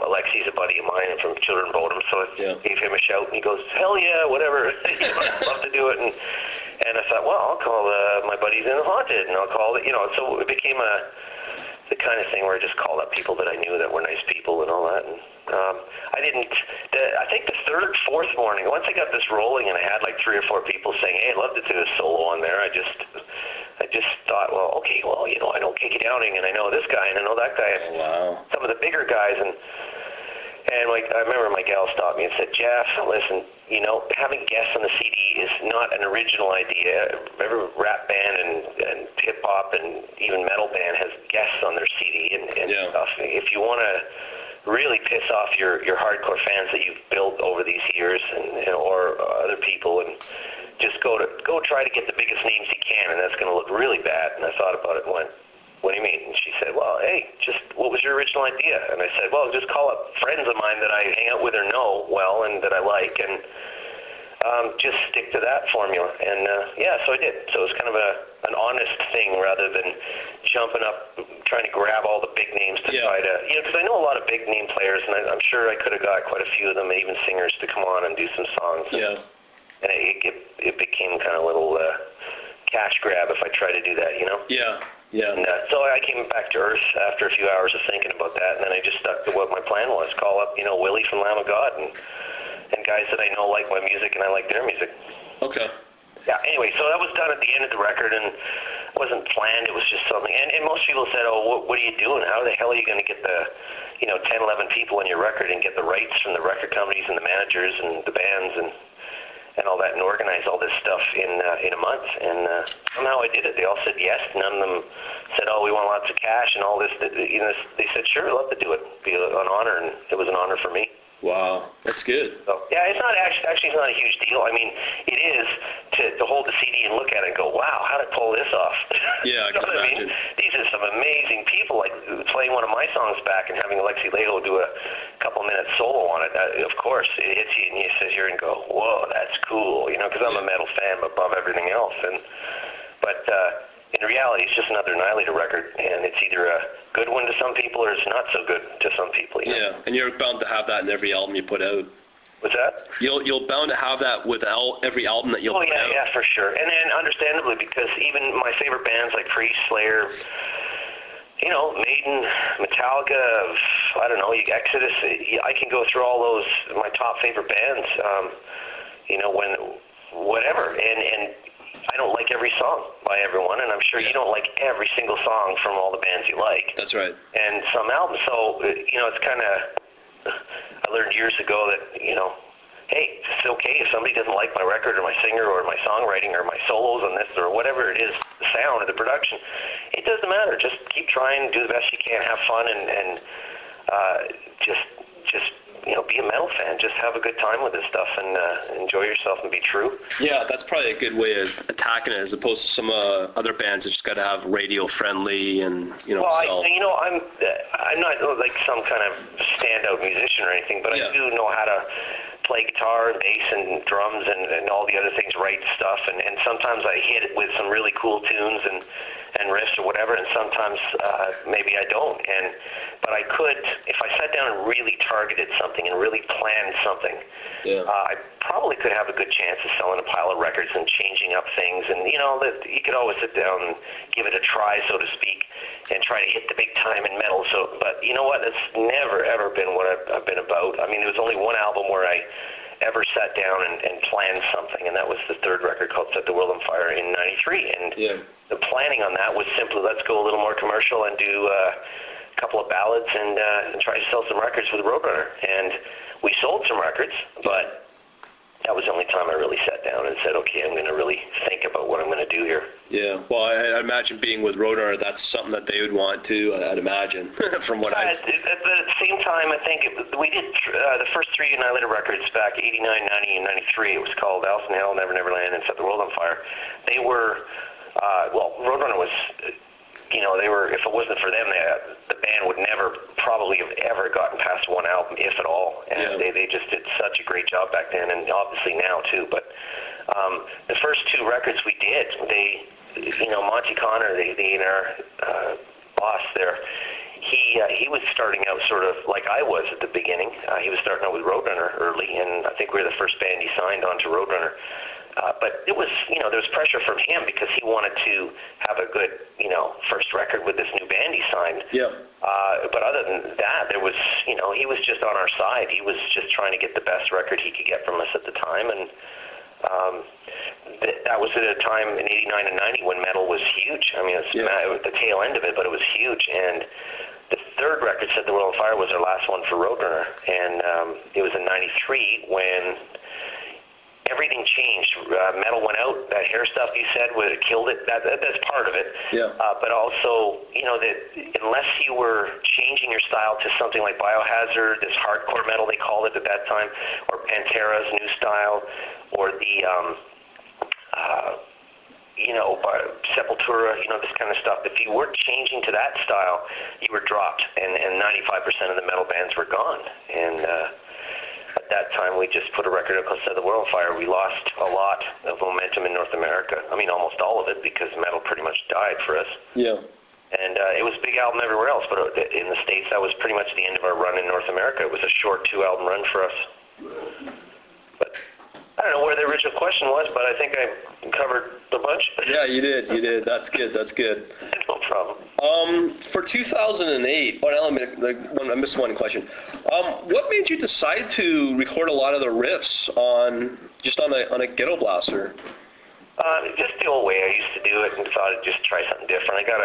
Alexi's a buddy of mine from Children Bodum, so I gave him a shout, and he goes, hell yeah, whatever. I'd love to do it. And I thought, well, I'll call my buddies in Haunted, and I'll call it, so it became the kind of thing where I just called up people that I knew that were nice people and all that. And I think the third, fourth morning, once I got this rolling and I had like 3 or 4 people saying, hey, I'd love to do a solo on there, I just thought, well, okay, I know Kiki Downing, and I know this guy, and I know that guy, and some of the bigger guys, and I remember my gal stopped me and said, Jeff, listen, having guests on the CD is not an original idea. Every rap band and hip-hop and even metal band has guests on their CD and stuff. If you want to really piss off your hardcore fans that you've built over these years or other people, and just go try to get the biggest names you can, and that's going to look really bad. And I thought about it and went, what do you mean? And she said, well, hey, what was your original idea? And I said, well, just call up friends of mine that I hang out with or know well and that I like, and just stick to that formula. And so I did. So it was kind of an honest thing rather than jumping up, trying to grab all the big names to try to, because I know a lot of big name players, and I'm sure I could have got quite a few of them, even singers, to come on and do some songs. And it became kind of a little cash grab if I try to do that, And so I came back to earth after a few hours of thinking about that, and then I just stuck to what my plan was, call up, Willie from Lamb of God, and guys that I know like my music and I like their music. Okay. Yeah, anyway, so that was done at the end of the record, and it wasn't planned, it was just something, and most people said, oh, what are you doing? How the hell are you going to get the, 10, 11 people on your record and get the rights from the record companies and the managers and the bands and all that, and organize all this stuff in a month? And somehow I did it. They all said yes. None of them said, oh, we want lots of cash and all this. They said, sure, I'd love to do it. It'd be an honor, and it was an honor for me. Wow, that's good. So, yeah, it's not actually it's not a huge deal. I mean, it is to hold the CD and look at it and go, wow, how did I pull this off? Yeah, I can imagine. These are some amazing people, like playing one of my songs back and having Alexi Lego do a couple-minute solo on it. Of course, it hits you and you sit here and go, whoa, that's cool, because I'm a metal fan above everything else. But in reality, it's just another Annihilator record, and it's either a good one to some people or it's not so good to some people. Yeah, and you're bound to have that in every album you put out. What's that? You're bound to have that with every album that you'll put out. Oh, yeah, for sure. And then understandably, because even my favorite bands like Priest, Slayer, Maiden, Metallica, I don't know, Exodus, I can go through all those, my top favorite bands, whatever. And I don't like every song by everyone, and I'm sure you don't like every single song from all the bands you like. That's right. And some albums, so, it's kind of, I learned years ago that, hey, it's okay if somebody doesn't like my record or my singer or my songwriting or my solos on this or whatever it is, the sound or the production, it doesn't matter. Just keep trying, do the best you can, have fun, and just be a metal fan. Just have a good time with this stuff and enjoy yourself and be true. Yeah, that's probably a good way of attacking it as opposed to some other bands that just got to have radio friendly and Well, I'm not like some kind of standout musician or anything, but I do know how to play guitar and bass and drums and all the other things, write stuff, and sometimes I hit it with some really cool tunes and riffs or whatever, and sometimes maybe I don't. But I could, if I sat down and really targeted something and really planned something, I probably could have a good chance of selling a pile of records and changing up things. And you could always sit down and give it a try, so to speak, and try to hit the big time in metal. But you know what? That's never ever been what I've been about. I mean, there was only one album where I ever sat down and planned something, and that was the third record called Set the World on Fire in '93. And the planning on that was simply, let's go a little more commercial and do a couple of ballads and try to sell some records with Roadrunner. And we sold some records, but that was the only time I really sat down and said, okay, I'm going to really think about what I'm going to do here. Yeah, well, I imagine being with Roadrunner, that's something that they would want to, I'd imagine, from what At the same time, I think we did the first 3 Annihilator records back, 89, 90, and 93. It was called Alice in Hell, Never Never Land, and Set the World on Fire. They were, Roadrunner was, they were, if it wasn't for them, the band would never probably have ever gotten past one album, if at all. And they just did such a great job back then, and obviously now too. But the first 2 records we did, Monty Connor, the A&R boss there, he he was starting out sort of like I was at the beginning. He was starting out with Roadrunner early, and I think we were the first band he signed on to Roadrunner. But it was, there was pressure from him because he wanted to have a good, first record with this new band he signed. Yeah. But other than that, there was, he was just on our side. He was just trying to get the best record he could get from us at the time, and that was at a time in '89 and '90 when metal was huge. I mean, it was the tail end of it, but it was huge. And the third record, Set the World on Fire, was our last one for Roadrunner, and it was in '93 when everything changed. Metal went out. That hair stuff you said would have killed it. That's part of it. Yeah. But also, that unless you were changing your style to something like Biohazard, this hardcore metal they called it at that time, or Pantera's new style, or the Sepultura, this kind of stuff. If you weren't changing to that style, you were dropped, and 95% of the metal bands were gone. And at that time, we just put a record out called Set the World on Fire. We lost a lot of momentum in North America. I mean, almost all of it, because metal pretty much died for us. Yeah. And it was a big album everywhere else, but in the States, that was pretty much the end of our run in North America. It was a short 2-album run for us. But I don't know where the original question was, but I think I covered a bunch. Yeah, you did. That's good. No problem. For 2008, I missed one question. What made you decide to record a lot of the riffs on a ghetto blaster? Just the old way I used to do it, and thought I'd just try something different. I got